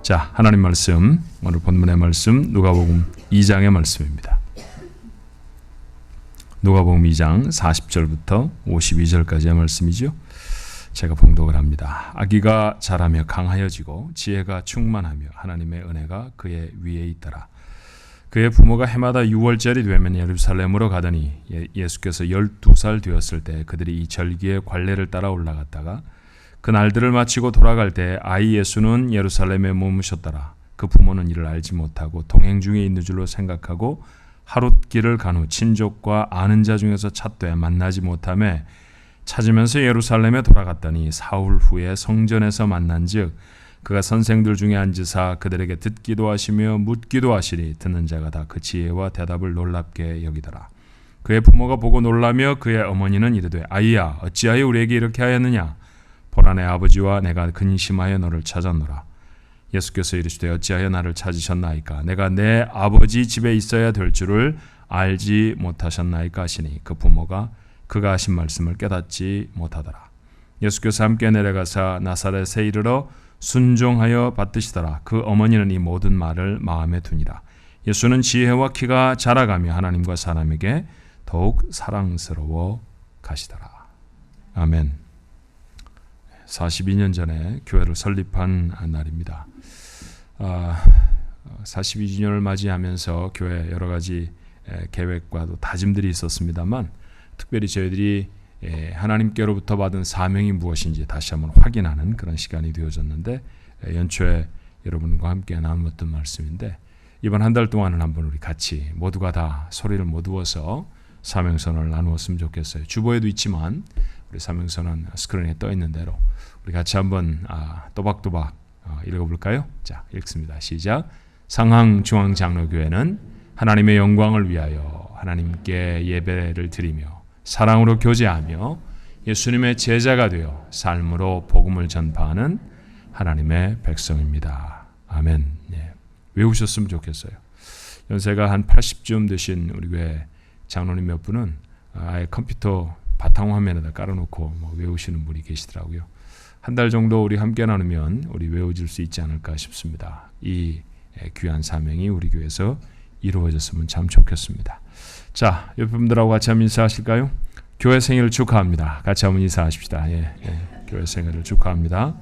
자, 하나님 말씀, 오늘 본문의 말씀 누가복음 2장의 말씀입니다. 누가복음 2장 40절부터 52절까지의 말씀이죠. 제가 봉독을 합니다. 아기가 자라며 강하여지고 지혜가 충만하며 하나님의 은혜가 그의 위에 있더라. 그의 부모가 해마다 6월절이 되면 예루살렘으로 가더니 예수께서 12살 되었을 때 그들이 이 절기의 관례를 따라 올라갔다가 그 날들을 마치고 돌아갈 때 아이 예수는 예루살렘에 머무셨더라. 그 부모는 이를 알지 못하고 동행 중에 있는 줄로 생각하고 하룻길을 간 후 친족과 아는 자 중에서 찾되 만나지 못하매 찾으면서 예루살렘에 돌아갔더니 사흘 후에 성전에서 만난즉 그가 선생들 중에 앉으사 그들에게 듣기도 하시며 묻기도 하시니 듣는 자가 다 그 지혜와 대답을 놀랍게 여기더라. 그의 부모가 보고 놀라며 그의 어머니는 이르되 아이야 어찌하여 우리에게 이렇게 하였느냐. 보라 내 아버지와 내가 근심하여 너를 찾았노라. 예수께서 이르시되 어찌하여 나를 찾으셨나이까. 내가 내 아버지 집에 있어야 될 줄을 알지 못하셨나이까 하시니 그 부모가 그가 하신 말씀을 깨닫지 못하더라. 예수께서 함께 내려가사 나사렛에 이르러 순종하여 받드시더라. 그 어머니는 이 모든 말을 마음에 두니라. 예수는 지혜와 키가 자라가며 하나님과 사람에게 더욱 사랑스러워 가시더라. 아멘. 42년 전에 교회를 설립한 날입니다. 42주년을 맞이하면서 교회 여러 가지 계획과 또 다짐들이 있었습니다만 특별히 저희들이 하나님께로부터 받은 사명이 무엇인지 다시 한번 확인하는 그런 시간이 되어졌는데 연초에 여러분과 함께 나눴던 말씀인데 이번 한 달 동안은 한번 우리 같이 모두가 다 소리를 모두어서 사명선언을 나누었으면 좋겠어요. 주보에도 있지만 우리 사명선언 스크린에 떠 있는 대로 우리 같이 한번 또박또박 읽어볼까요? 자, 읽습니다. 시작. 상항중앙장로교회는 하나님의 영광을 위하여 하나님께 예배를 드리며 사랑으로 교제하며 예수님의 제자가 되어 삶으로 복음을 전파하는 하나님의 백성입니다. 아멘. 예. 외우셨으면 좋겠어요. 연세가 한 80쯤 되신 우리 교회 장로님 몇 분은 아예 컴퓨터 바탕화면에다 깔아놓고 외우시는 분이 계시더라고요. 한 달 정도 우리 함께 나누면 우리 외워질 수 있지 않을까 싶습니다. 이 귀한 사명이 우리 교회에서 이루어졌으면 참 좋겠습니다. 자, 옆에 분들하고 같이 한번 인사하실까요? 교회 생일을 축하합니다. 같이 한번 인사하십시다. 예, 교회 생일을 축하합니다.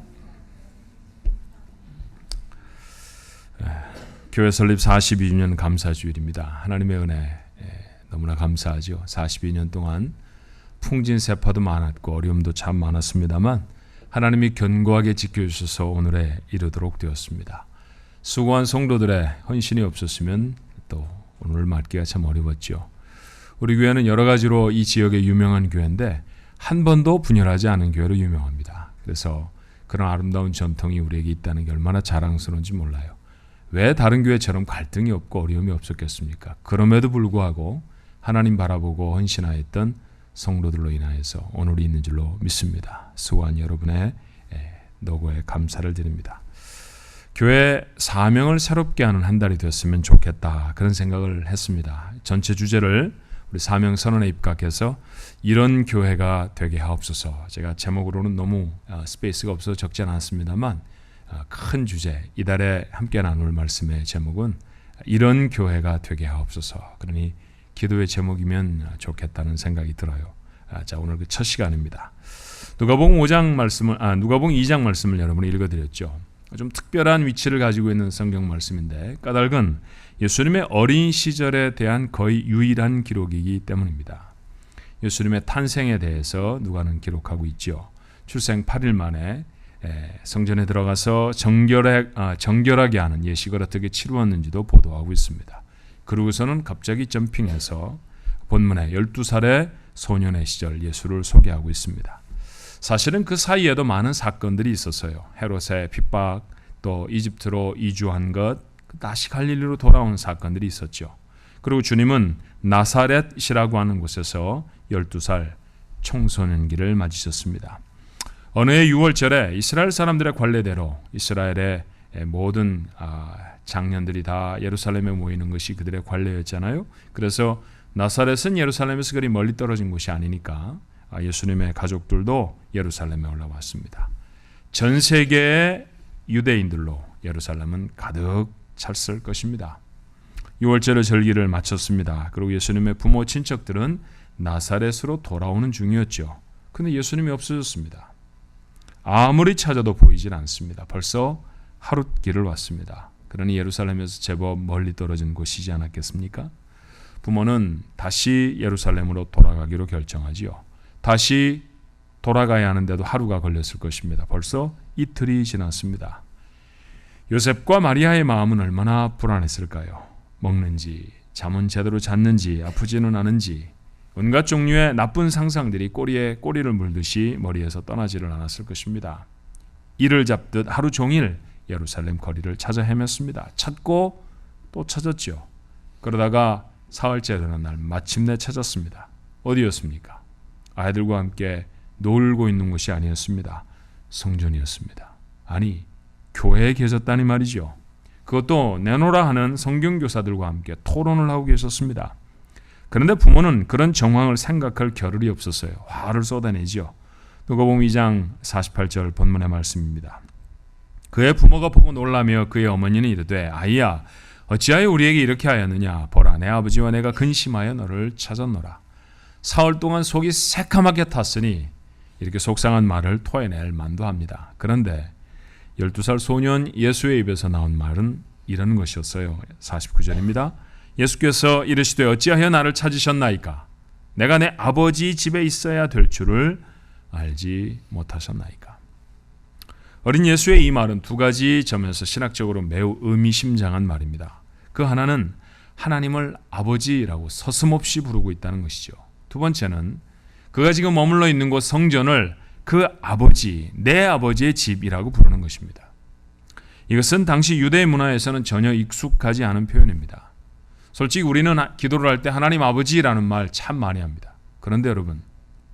교회 설립 42주년 감사주일입니다. 하나님의 은혜 너무나 감사하죠. 42년 동안 풍진세파도 많았고 어려움도 참 많았습니다만 하나님이 견고하게 지켜주셔서 오늘에 이르도록 되었습니다. 수고한 성도들의 헌신이 없었으면 또 오늘 맞기가 참 어려웠죠. 우리 교회는 여러 가지로 이 지역에 유명한 교회인데 한 번도 분열하지 않은 교회로 유명합니다. 그래서 그런 아름다운 전통이 우리에게 있다는 게 얼마나 자랑스러운지 몰라요. 왜 다른 교회처럼 갈등이 없고 어려움이 없었겠습니까? 그럼에도 불구하고 하나님 바라보고 헌신하였던 성도들로 인하여서 오늘이 있는 줄로 믿습니다. 수고한 여러분의 노고에 감사를 드립니다. 교회 사명을 새롭게 하는 한 달이 됐으면 좋겠다 그런 생각을 했습니다. 전체 주제를 우리 사명 선언에 입각해서 이런 교회가 되게 하옵소서. 제가 제목으로는 너무 스페이스가 없어서 적지 않았습니다만 큰 주제 이달에 함께 나눌 말씀의 제목은 이런 교회가 되게 하옵소서. 그러니 기도의 제목이면 좋겠다는 생각이 들어요. 자, 오늘 그 첫 시간입니다. 누가복음 2장 말씀을 여러분이 읽어드렸죠. 좀 특별한 위치를 가지고 있는 성경 말씀인데 까닭은 예수님의 어린 시절에 대한 거의 유일한 기록이기 때문입니다. 예수님의 탄생에 대해서 누가는 기록하고 있죠. 출생 8일 만에 성전에 들어가서 정결하게 하는 예식을 어떻게 치루었는지도 보도하고 있습니다. 그러고서는 갑자기 점핑해서 본문에 12살의 소년의 시절 예수를 소개하고 있습니다. 사실은 그 사이에도 많은 사건들이 있었어요. 헤롯의 핍박, 또 이집트로 이주한 것, 다시 갈릴리로 돌아온 사건들이 있었죠. 그리고 주님은 나사렛이라고 하는 곳에서 12살 청소년기를 맞으셨습니다. 어느 해 6월절에 이스라엘 사람들의 관례대로 이스라엘의 모든 장년들이 다 예루살렘에 모이는 것이 그들의 관례였잖아요. 그래서 나사렛은 예루살렘에서 그리 멀리 떨어진 곳이 아니니까 예수님의 가족들도 예루살렘에 올라왔습니다. 전 세계의 유대인들로 예루살렘은 가득 찼을 것입니다. 6월절의 절기를 마쳤습니다. 그리고 예수님의 부모 친척들은 나사렛으로 돌아오는 중이었죠. 근데 예수님이 없어졌습니다. 아무리 찾아도 보이질 않습니다. 벌써 하룻길을 왔습니다. 그러니 예루살렘에서 제법 멀리 떨어진 곳이지 않았겠습니까? 부모는 다시 예루살렘으로 돌아가기로 결정하지요. 다시 돌아가야 하는데도 하루가 걸렸을 것입니다. 벌써 이틀이 지났습니다. 요셉과 마리아의 마음은 얼마나 불안했을까요? 먹는지, 잠은 제대로 잤는지, 아프지는 않은지 온갖 종류의 나쁜 상상들이 꼬리에 꼬리를 물듯이 머리에서 떠나지를 않았을 것입니다. 이를 잡듯 하루 종일 예루살렘 거리를 찾아 헤맸습니다. 찾고 또 찾았죠. 그러다가 사흘째 되는 날 마침내 찾았습니다. 어디였습니까? 아이들과 함께 놀고 있는 곳이 아니었습니다. 성전이었습니다. 아니, 교회에 계셨다니 말이죠. 그것도 내노라 하는 성경교사들과 함께 토론을 하고 계셨습니다. 그런데 부모는 그런 정황을 생각할 겨를이 없었어요. 화를 쏟아내죠. 누가복음 2장 48절 본문의 말씀입니다. 그의 부모가 보고 놀라며 그의 어머니는 이르되 아이야 어찌하여 우리에게 이렇게 하였느냐 보라 내 아버지와 내가 근심하여 너를 찾았노라. 사흘 동안 속이 새카맣게 탔으니 이렇게 속상한 말을 토해낼 만도 합니다. 그런데 12살 소년 예수의 입에서 나온 말은 이런 것이었어요. 49절입니다. 예수께서 이르시되 어찌하여 나를 찾으셨나이까? 내가 내 아버지 집에 있어야 될 줄을 알지 못하셨나이까? 어린 예수의 이 말은 두 가지 점에서 신학적으로 매우 의미심장한 말입니다. 그 하나는 하나님을 아버지라고 서슴없이 부르고 있다는 것이죠. 두 번째는 그가 지금 머물러 있는 곳 성전을 그 아버지, 내 아버지의 집이라고 부르는 것입니다. 이것은 당시 유대 문화에서는 전혀 익숙하지 않은 표현입니다. 솔직히 우리는 기도를 할 때 하나님 아버지라는 말 참 많이 합니다. 그런데 여러분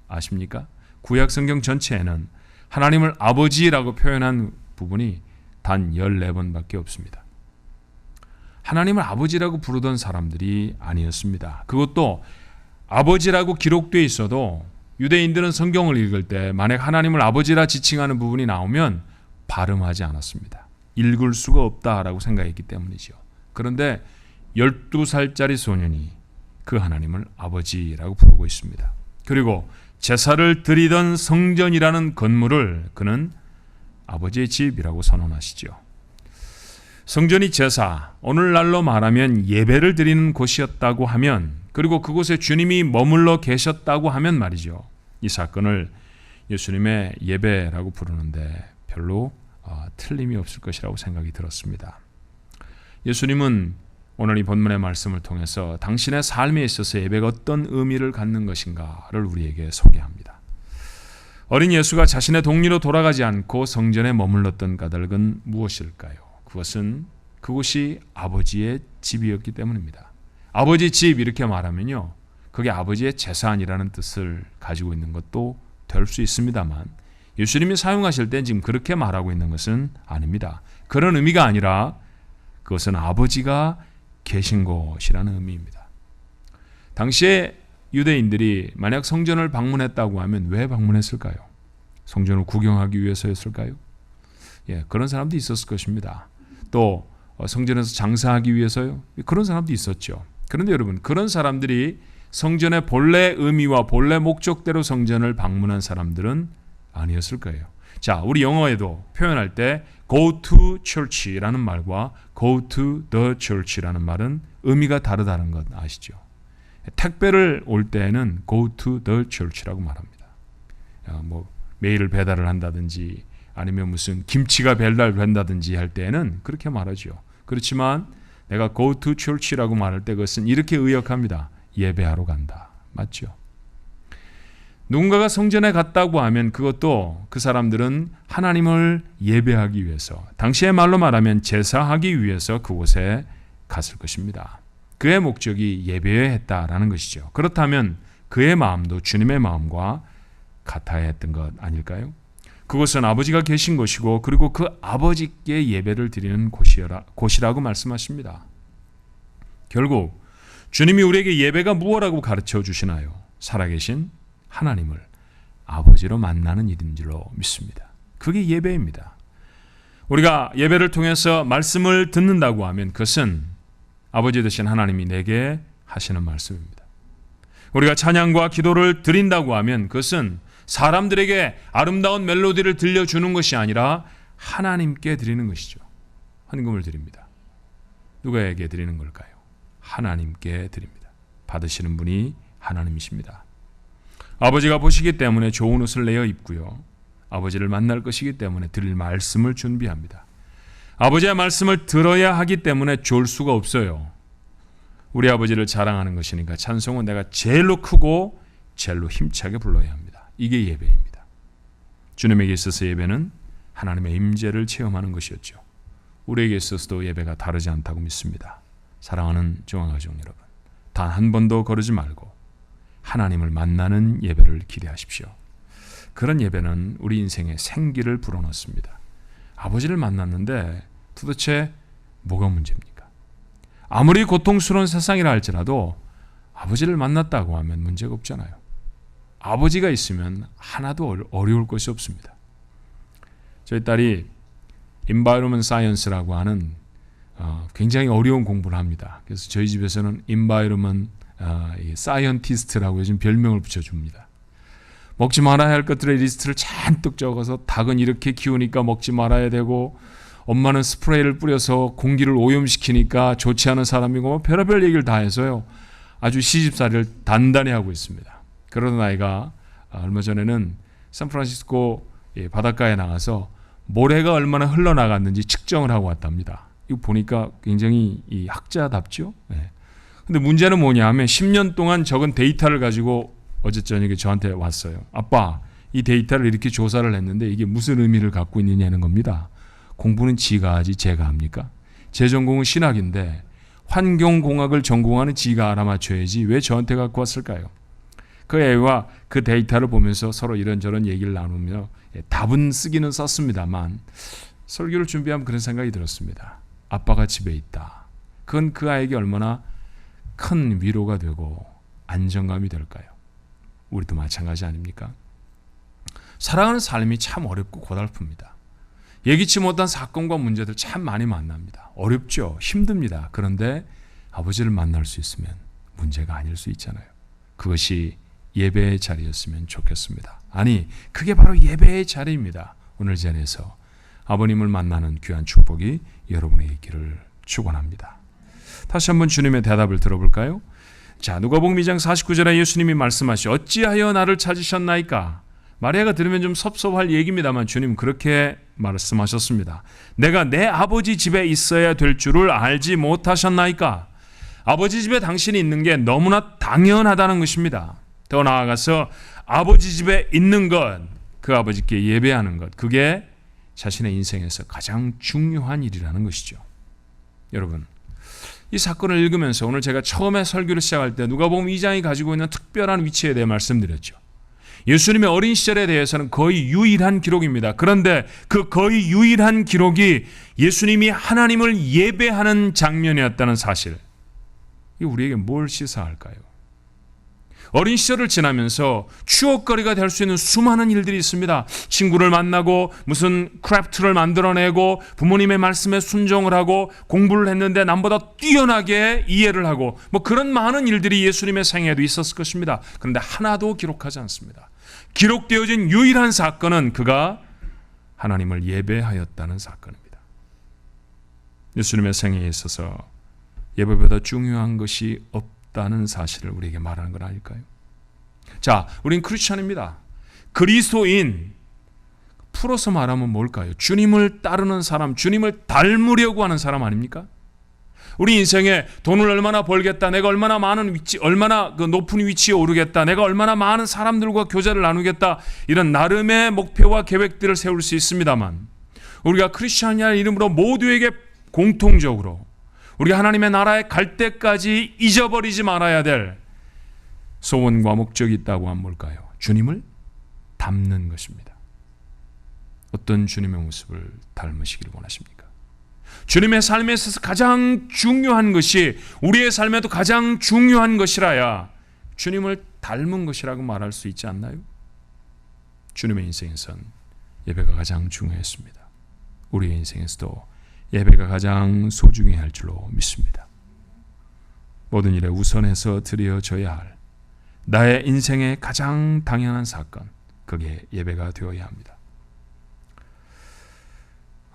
아십니까? 구약 성경 전체에는 하나님을 아버지라고 표현한 부분이 단 14번밖에 없습니다. 하나님을 아버지라고 부르던 사람들이 아니었습니다. 그것도 아버지라고 기록되어 있어도 유대인들은 성경을 읽을 때 만약 하나님을 아버지라 지칭하는 부분이 나오면 발음하지 않았습니다. 읽을 수가 없다라고 생각했기 때문이죠. 그런데 12살짜리 소년이 그 하나님을 아버지라고 부르고 있습니다. 그리고 제사를 드리던 성전이라는 건물을 그는 아버지의 집이라고 선언하시죠. 성전이 제사, 오늘날로 말하면 예배를 드리는 곳이었다고 하면, 그리고 그곳에 주님이 머물러 계셨다고 하면 말이죠. 이 사건을 예수님의 예배라고 부르는데 별로 틀림이 없을 것이라고 생각이 들었습니다. 예수님은 오늘 이 본문의 말씀을 통해서 당신의 삶에 있어서 예배가 어떤 의미를 갖는 것인가를 우리에게 소개합니다. 어린 예수가 자신의 동리로 돌아가지 않고 성전에 머물렀던 까닭은 무엇일까요? 그것이 아버지의 집이었기 때문입니다. 아버지 집 이렇게 말하면요, 그게 아버지의 재산이라는 뜻을 가지고 있는 것도 될 수 있습니다만 예수님이 사용하실 때 지금 그렇게 말하고 있는 것은 아닙니다. 그런 의미가 아니라 그것은 아버지가 계신 곳이라는 의미입니다. 당시에 유대인들이 만약 성전을 방문했다고 하면 왜 방문했을까요? 성전을 구경하기 위해서였을까요? 그런 사람도 있었을 것입니다. 또 성전에서 장사하기 위해서요? 그런 사람도 있었죠. 그런데 여러분, 그런 사람들이 성전의 본래 의미와 본래 목적대로 성전을 방문한 사람들은 아니었을 거예요. 자, 우리 영어에도 표현할 때 go to church라는 말과 go to the church라는 말은 의미가 다르다는 것 아시죠? 택배를 올 때에는 go to the church라고 말합니다. 메일을 배달을 한다든지 아니면 무슨 김치가 배달된다든지 할 때에는 그렇게 말하죠. 그렇지만 내가 go to church라고 말할 때 그것은 이렇게 의역합니다. 예배하러 간다. 맞죠? 누군가가 성전에 갔다고 하면 그것도 그 사람들은 하나님을 예배하기 위해서, 당시의 말로 말하면 제사하기 위해서 그곳에 갔을 것입니다. 그의 목적이 예배여야 했다라는 것이죠. 그렇다면 그의 마음도 주님의 마음과 같아야 했던 것 아닐까요? 그곳은 아버지가 계신 곳이고 그리고 그 아버지께 예배를 드리는 곳이라고 말씀하십니다. 결국 주님이 우리에게 예배가 무엇이라고 가르쳐 주시나요? 살아계신 하나님을 아버지로 만나는 일인 줄로 믿습니다. 그게 예배입니다. 우리가 예배를 통해서 말씀을 듣는다고 하면 그것은 아버지 되신 하나님이 내게 하시는 말씀입니다. 우리가 찬양과 기도를 드린다고 하면 그것은 사람들에게 아름다운 멜로디를 들려주는 것이 아니라 하나님께 드리는 것이죠. 헌금을 드립니다. 누구에게 드리는 걸까요? 하나님께 드립니다. 받으시는 분이 하나님이십니다. 아버지가 보시기 때문에 좋은 옷을 내어 입고요. 아버지를 만날 것이기 때문에 드릴 말씀을 준비합니다. 아버지의 말씀을 들어야 하기 때문에 좋을 수가 없어요. 우리 아버지를 자랑하는 것이니까 찬송은 내가 제일로 크고 제일로 힘차게 불러야 합니다. 이게 예배입니다. 주님에게 있어서 예배는 하나님의 임재를 체험하는 것이었죠. 우리에게 있어서도 예배가 다르지 않다고 믿습니다. 사랑하는 종합가족 여러분, 단 한 번도 거르지 말고 하나님을 만나는 예배를 기대하십시오. 그런 예배는 우리 인생에 생기를 불어넣습니다. 아버지를 만났는데 도대체 뭐가 문제입니까? 아무리 고통스러운 세상이라 할지라도 아버지를 만났다고 하면 문제가 없잖아요. 아버지가 있으면 하나도 어려울 것이 없습니다. 저희 딸이 Environment Science라고 하는 굉장히 어려운 공부를 합니다. 그래서 저희 집에서는 Environment Scientist라고 요즘 별명을 붙여줍니다. 먹지 말아야 할 것들의 리스트를 잔뜩 적어서 닭은 이렇게 키우니까 먹지 말아야 되고, 엄마는 스프레이를 뿌려서 공기를 오염시키니까 좋지 않은 사람이고, 뭐 별의별 얘기를 다 해서요. 아주 시집살이를 단단히 하고 있습니다. 그러던 아이가 얼마 전에는 샌프란시스코 바닷가에 나가서 모래가 얼마나 흘러나갔는지 측정을 하고 왔답니다. 이거 보니까 굉장히 학자답죠. 네. 근데 문제는 뭐냐 하면 10년 동안 적은 데이터를 가지고 어제 저녁에 저한테 왔어요. 아빠, 이 데이터를 이렇게 조사를 했는데 이게 무슨 의미를 갖고 있느냐는 겁니다. 공부는 지가 하지 제가 합니까? 제 전공은 신학인데 환경공학을 전공하는 지가 알아맞혀야지 왜 저한테 갖고 왔을까요? 그 애와 그 데이터를 보면서 서로 이런저런 얘기를 나누며 답은 쓰기는 썼습니다만 설교를 준비하면 그런 생각이 들었습니다. 아빠가 집에 있다. 그건 그 아이에게 얼마나 큰 위로가 되고 안정감이 될까요? 우리도 마찬가지 아닙니까? 살아가는 삶이 참 어렵고 고달픕니다. 예기치 못한 사건과 문제들 참 많이 만납니다. 어렵죠. 힘듭니다. 그런데 아버지를 만날 수 있으면 문제가 아닐 수 있잖아요. 그것이 예배의 자리였으면 좋겠습니다. 아니, 그게 바로 예배의 자리입니다. 오늘 자리에서 아버님을 만나는 귀한 축복이 여러분의 있기를 축원합니다. 다시 한번 주님의 대답을 들어볼까요? 자, 누가복음 2장 49절에 예수님이 말씀하시오. 어찌하여 나를 찾으셨나이까? 마리아가 들으면 좀 섭섭할 얘기입니다만 주님 그렇게 말씀하셨습니다. 내가 내 아버지 집에 있어야 될 줄을 알지 못하셨나이까? 아버지 집에 당신이 있는 게 너무나 당연하다는 것입니다. 더 나아가서 아버지 집에 있는 것, 그 아버지께 예배하는 것, 그게 자신의 인생에서 가장 중요한 일이라는 것이죠. 여러분, 이 사건을 읽으면서 오늘 제가 처음에 설교를 시작할 때 누가복음 2장이 가지고 있는 특별한 위치에 대해 말씀드렸죠. 예수님의 어린 시절에 대해서는 거의 유일한 기록입니다. 그런데 그 거의 유일한 기록이 예수님이 하나님을 예배하는 장면이었다는 사실, 이 우리에게 뭘 시사할까요? 어린 시절을 지나면서 추억거리가 될 수 있는 수많은 일들이 있습니다. 친구를 만나고 무슨 크래프트를 만들어내고 부모님의 말씀에 순종을 하고 공부를 했는데 남보다 뛰어나게 이해를 하고 뭐 그런 많은 일들이 예수님의 생애에도 있었을 것입니다. 그런데 하나도 기록하지 않습니다. 기록되어진 유일한 사건은 그가 하나님을 예배하였다는 사건입니다. 예수님의 생애에 있어서 예배보다 중요한 것이 없다는 사실을 우리에게 말하는 건 아닐까요? 자, 우린 크리스찬입니다. 그리스도인, 풀어서 말하면 뭘까요? 주님을 따르는 사람, 주님을 닮으려고 하는 사람 아닙니까? 우리 인생에 돈을 얼마나 벌겠다, 내가 얼마나 많은 위치, 얼마나 그 높은 위치에 오르겠다, 내가 얼마나 많은 사람들과 교제를 나누겠다, 이런 나름의 목표와 계획들을 세울 수 있습니다만, 우리가 크리스찬이라는 이름으로 모두에게 공통적으로 우리가 하나님의 나라에 갈 때까지 잊어버리지 말아야 될 소원과 목적이 있다고 하면 뭘까요? 주님을 닮는 것입니다. 어떤 주님의 모습을 닮으시기를 원하십니까? 주님의 삶에 있어서 가장 중요한 것이 우리의 삶에도 가장 중요한 것이라야 주님을 닮은 것이라고 말할 수 있지 않나요? 주님의 인생에선 예배가 가장 중요했습니다. 우리의 인생에서도 예배가 가장 소중히 할 줄로 믿습니다. 모든 일에 우선해서 드려져야 할 나의 인생의 가장 당연한 사건, 그게 예배가 되어야 합니다.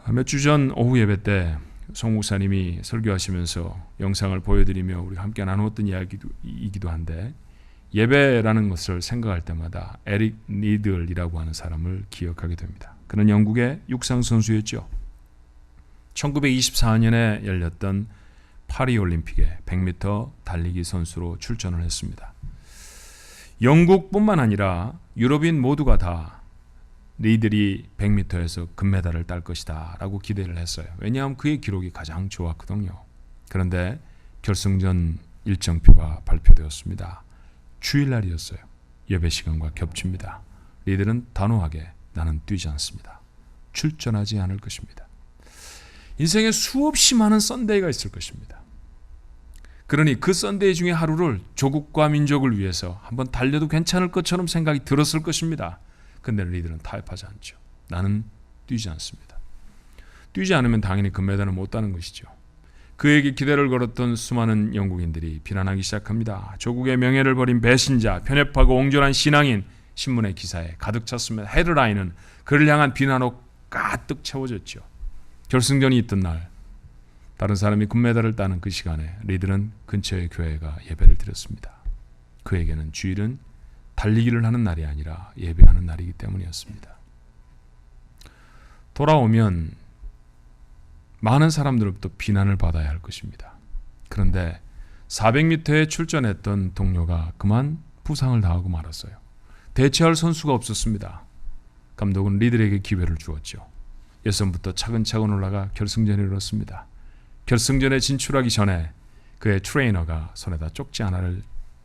몇 주 전 오후 예배 때 송 목사님이 설교하시면서 영상을 보여드리며 우리가 함께 나누었던 이야기이기도 한데, 예배라는 것을 생각할 때마다 에릭 니들이라고 하는 사람을 기억하게 됩니다. 그는 영국의 육상 선수였죠. 1924년에 열렸던 파리올림픽에 100m 달리기 선수로 출전을 했습니다. 영국뿐만 아니라 유럽인 모두가 다 니들이 100m에서 금메달을 딸 것이다 라고 기대를 했어요. 왜냐하면 그의 기록이 가장 좋았거든요. 그런데 결승전 일정표가 발표되었습니다. 주일날이었어요. 예배 시간과 겹칩니다. 니들은 단호하게 나는 뛰지 않습니다. 출전하지 않을 것입니다. 인생에 수없이 많은 썬데이가 있을 것입니다. 그러니 그 썬데이 중에 하루를 조국과 민족을 위해서 한번 달려도 괜찮을 것처럼 생각이 들었을 것입니다. 근데 리들은 타협하지 않죠. 나는 뛰지 않습니다. 뛰지 않으면 당연히 금메달을 못 따는 것이죠. 그에게 기대를 걸었던 수많은 영국인들이 비난하기 시작합니다. 조국의 명예를 버린 배신자, 편협하고 옹졸한 신앙인, 신문의 기사에 가득 찼습니다. 헤드라인은 그를 향한 비난으로 가득 채워졌죠. 결승전이 있던 날, 다른 사람이 금메달을 따는 그 시간에 리들은 근처의 교회가 예배를 드렸습니다. 그에게는 주일은 달리기를 하는 날이 아니라 예배하는 날이기 때문이었습니다. 돌아오면 많은 사람들로부터 비난을 받아야 할 것입니다. 그런데 400m에 출전했던 동료가 그만 부상을 당하고 말았어요. 대체할 선수가 없었습니다. 감독은 리들에게 기회를 주었죠. 예선부터 차근차근 올라가 결승전에 이르렀습니다. 결승전에 진출하기 전에 그의 트레이너가 손에다 쪽지 하나를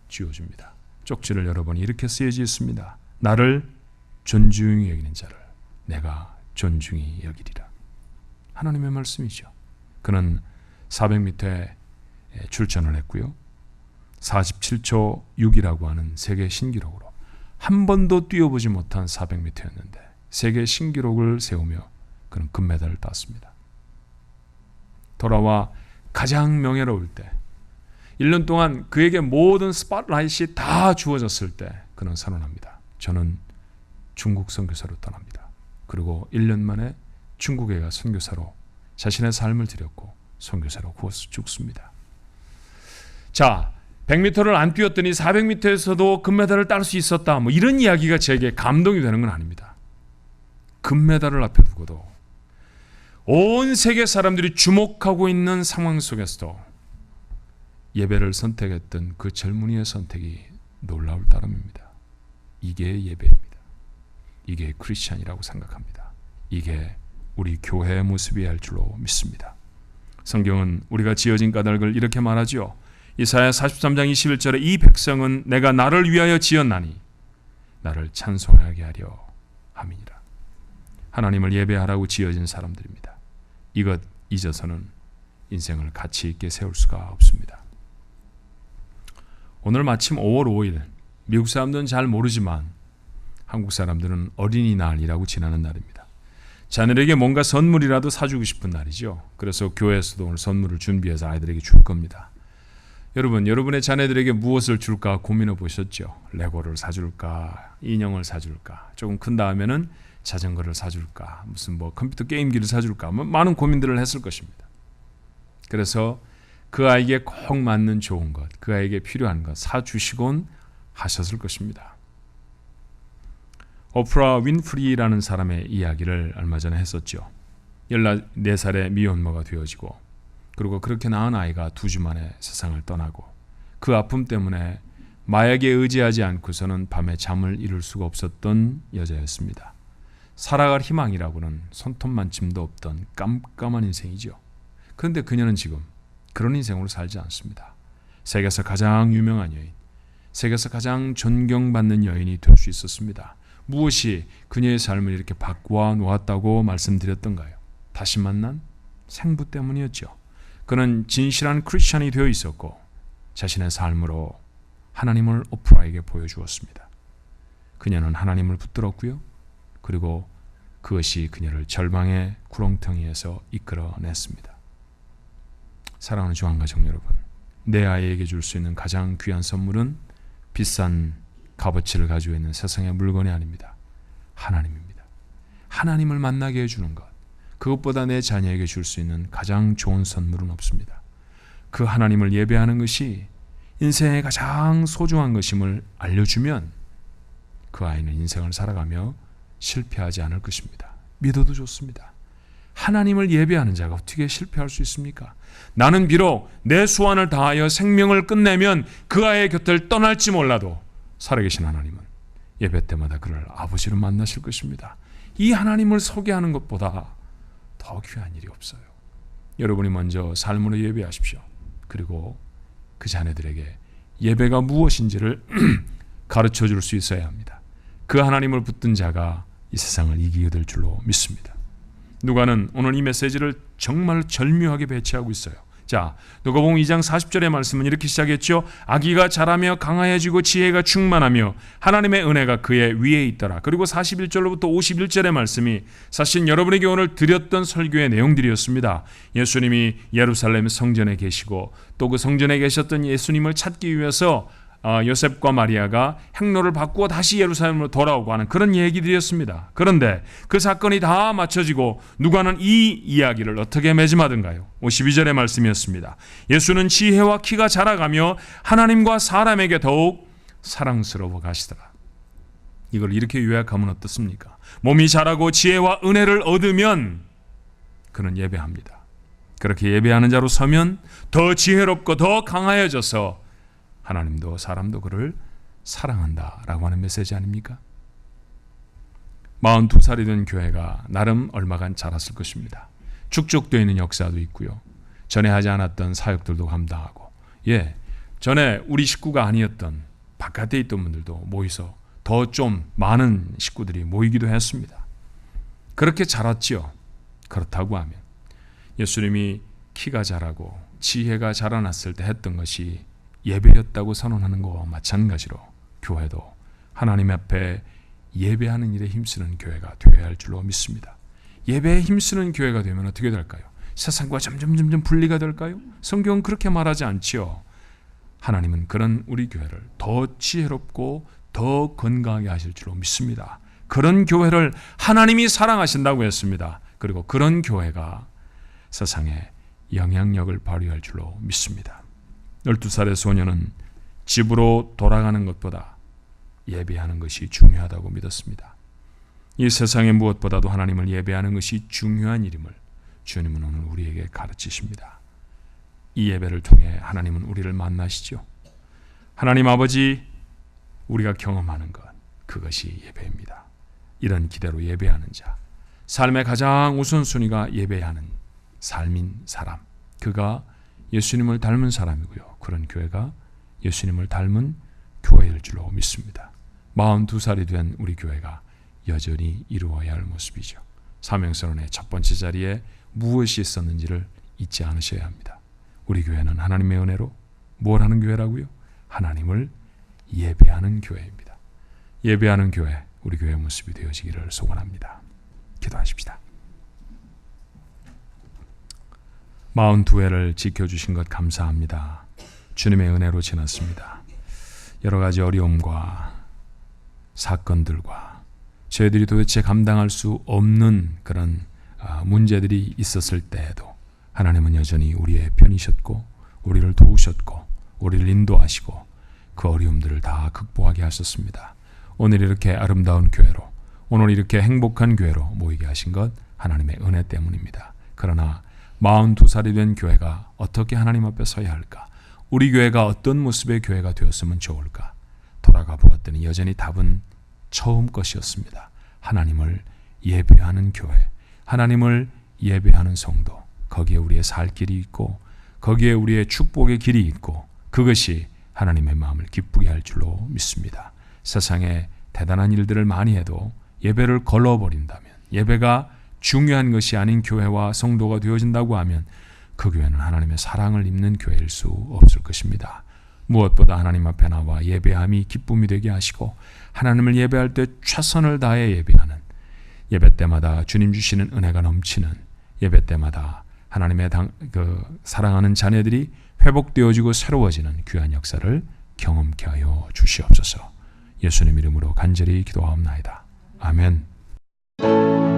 쥐어줍니다. 쪽지를 열어보니 이렇게 쓰여져 있습니다. 나를 존중히 여기는 자를 내가 존중히 여기리라. 하나님의 말씀이죠. 그는 400m에 출전을 했고요. 47초 6이라고 하는 세계 신기록으로 한 번도 뛰어보지 못한 400m였는데 세계 신기록을 세우며 그는 금메달을 땄습니다. 돌아와 가장 명예로울 때, 1년 동안 그에게 모든 스팟라이트가 다 주어졌을 때 그는 선언합니다. 저는 중국 선교사로 떠납니다. 그리고 1년 만에 중국에 가 선교사로 자신의 삶을 드렸고 선교사로 구워서 죽습니다. 자, 100m를 안 뛰었더니 400m에서도 금메달을 딸 수 있었다. 뭐 이런 이야기가 제게 감동이 되는 건 아닙니다. 금메달을 앞에 두고도 온 세계 사람들이 주목하고 있는 상황 속에서도 예배를 선택했던 그 젊은이의 선택이 놀라울 따름입니다. 이게 예배입니다. 이게 크리스찬이라고 생각합니다. 이게 우리 교회의 모습이어야 할 줄로 믿습니다. 성경은 우리가 지어진 까닭을 이렇게 말하죠. 이사야 43장 21절에 이 백성은 내가 나를 위하여 지었나니 나를 찬송하게 하려 함이니라. 하나님을 예배하라고 지어진 사람들입니다. 이것 잊어서는 인생을 가치 있게 세울 수가 없습니다. 오늘 마침 5월 5일, 미국 사람들은 잘 모르지만 한국 사람들은 어린이날이라고 지나는 날입니다. 자녀에게 뭔가 선물이라도 사주고 싶은 날이죠. 그래서 교회에서도 오늘 선물을 준비해서 아이들에게 줄 겁니다. 여러분, 여러분의 자녀들에게 무엇을 줄까 고민해 보셨죠? 레고를 사줄까? 인형을 사줄까? 조금 큰 다음에는 자전거를 사줄까? 무슨 컴퓨터 게임기를 사줄까? 많은 고민들을 했을 것입니다. 그래서 그 아이에게 꼭 맞는 좋은 것, 그 아이에게 필요한 것 사주시곤 하셨을 것입니다. 오프라 윈프리라는 사람의 이야기를 얼마 전에 했었죠. 14살의 미혼모가 되어지고 그리고 그렇게 낳은 아이가 2주 만에 세상을 떠나고 그 아픔 때문에 마약에 의지하지 않고서는 밤에 잠을 이룰 수가 없었던 여자였습니다. 살아갈 희망이라고는 손톱만침도 없던 깜깜한 인생이죠. 그런데 그녀는 지금 그런 인생으로 살지 않습니다. 세계에서 가장 유명한 여인, 세계에서 가장 존경받는 여인이 될 수 있었습니다. 무엇이 그녀의 삶을 이렇게 바꾸어 놓았다고 말씀드렸던가요? 다시 만난 생부 때문이었죠. 그는 진실한 크리스찬이 되어 있었고 자신의 삶으로 하나님을 오프라에게 보여주었습니다. 그녀는 하나님을 붙들었고요. 그리고 그것이 그녀를 절망의 구렁텅이에서 이끌어냈습니다. 사랑하는 주안가족 여러분, 내 아이에게 줄 수 있는 가장 귀한 선물은 비싼 값어치를 가지고 있는 세상의 물건이 아닙니다. 하나님입니다. 하나님을 만나게 해주는 것, 그것보다 내 자녀에게 줄 수 있는 가장 좋은 선물은 없습니다. 그 하나님을 예배하는 것이 인생의 가장 소중한 것임을 알려주면 그 아이는 인생을 살아가며 실패하지 않을 것입니다. 믿어도 좋습니다. 하나님을 예배하는 자가 어떻게 실패할 수 있습니까? 나는 비록 내 소원을 다하여 생명을 끝내면 그 아이의 곁을 떠날지 몰라도 살아계신 하나님은 예배 때마다 그를 아버지로 만나실 것입니다. 이 하나님을 소개하는 것보다 더 귀한 일이 없어요. 여러분이 먼저 삶으로 예배하십시오. 그리고 그 자녀들에게 예배가 무엇인지를 가르쳐 줄 수 있어야 합니다. 그 하나님을 붙든 자가 이 세상을 이기게 될 줄로 믿습니다. 누가는 오늘 이 메시지를 정말 절묘하게 배치하고 있어요. 자, 누가복음 2장 40절의 말씀은 이렇게 시작했죠. 아기가 자라며 강하여지고 지혜가 충만하며 하나님의 은혜가 그의 위에 있더라. 그리고 41절로부터 51절의 말씀이 사실 여러분에게 오늘 드렸던 설교의 내용들이었습니다. 예수님이 예루살렘 성전에 계시고 또 그 성전에 계셨던 예수님을 찾기 위해서 요셉과 마리아가 행로를 바꾸어 다시 예루살렘으로 돌아오고 하는 그런 얘기들이었습니다. 그런데 그 사건이 다 맞춰지고 누가는 이 이야기를 어떻게 매짐하던가요? 52절의 말씀이었습니다. 예수는 지혜와 키가 자라가며 하나님과 사람에게 더욱 사랑스러워 가시더라. 이걸 이렇게 요약하면 어떻습니까? 몸이 자라고 지혜와 은혜를 얻으면 그는 예배합니다. 그렇게 예배하는 자로 서면 더 지혜롭고 더 강하여져서 하나님도 사람도 그를 사랑한다라고 하는 메시지 아닙니까? 42살이 된 교회가 나름 얼마간 자랐을 것입니다. 축적되어 있는 역사도 있고요. 전에 하지 않았던 사역들도 감당하고, 전에 우리 식구가 아니었던 바깥에 있던 분들도 모여서 더 좀 많은 식구들이 모이기도 했습니다. 그렇게 자랐지요. 그렇다고 하면 예수님이 키가 자라고 지혜가 자라났을 때 했던 것이 예배였다고 선언하는 것과 마찬가지로 교회도 하나님 앞에 예배하는 일에 힘쓰는 교회가 되어야 할 줄로 믿습니다. 예배에 힘쓰는 교회가 되면 어떻게 될까요? 세상과 점점 분리가 될까요? 성경은 그렇게 말하지 않지요. 하나님은 그런 우리 교회를 더 지혜롭고 더 건강하게 하실 줄로 믿습니다. 그런 교회를 하나님이 사랑하신다고 했습니다. 그리고 그런 교회가 세상에 영향력을 발휘할 줄로 믿습니다. 12살의 소녀는 집으로 돌아가는 것보다 예배하는 것이 중요하다고 믿었습니다. 이 세상의 무엇보다도 하나님을 예배하는 것이 중요한 일임을 주님은 오늘 우리에게 가르치십니다. 이 예배를 통해 하나님은 우리를 만나시죠. 하나님 아버지, 우리가 경험하는 것, 그것이 예배입니다. 이런 기대로 예배하는 자, 삶의 가장 우선순위가 예배하는 삶인 사람, 그가 예수님을 닮은 사람이고요. 그런 교회가 예수님을 닮은 교회일 줄로 믿습니다. 42살이 된 우리 교회가 여전히 이루어야 할 모습이죠. 사명선언의 첫 번째 자리에 무엇이 있었는지를 잊지 않으셔야 합니다. 우리 교회는 하나님의 은혜로 뭘 하는 교회라고요? 하나님을 예배하는 교회입니다. 예배하는 교회, 우리 교회의 모습이 되어지기를 소원합니다. 기도하십시다. 42회를 지켜주신 것 감사합니다. 주님의 은혜로 지났습니다. 여러 가지 어려움과 사건들과 저희들이 도대체 감당할 수 없는 그런 문제들이 있었을 때에도 하나님은 여전히 우리의 편이셨고 우리를 도우셨고 우리를 인도하시고 그 어려움들을 다 극복하게 하셨습니다. 오늘 이렇게 아름다운 교회로, 오늘 이렇게 행복한 교회로 모이게 하신 것 하나님의 은혜 때문입니다. 그러나 42살이 된 교회가 어떻게 하나님 앞에 서야 할까? 우리 교회가 어떤 모습의 교회가 되었으면 좋을까? 돌아가 보았더니 여전히 답은 처음 것이었습니다. 하나님을 예배하는 교회, 하나님을 예배하는 성도, 거기에 우리의 살 길이 있고 거기에 우리의 축복의 길이 있고 그것이 하나님의 마음을 기쁘게 할 줄로 믿습니다. 세상에 대단한 일들을 많이 해도 예배를 걸러버린다면, 예배가 중요한 것이 아닌 교회와 성도가 되어진다고 하면 그 교회는 하나님의 사랑을 입는 교회일 수 없을 것입니다. 무엇보다 하나님 앞에 나와 예배함이 기쁨이 되게 하시고 하나님을 예배할 때 최선을 다해 예배하는, 예배 때마다 주님 주시는 은혜가 넘치는 예배 때마다 하나님의 사랑하는 자녀들이 회복되어지고 새로워지는 귀한 역사를 경험케 하여 주시옵소서. 예수님 이름으로 간절히 기도하옵나이다. 아멘.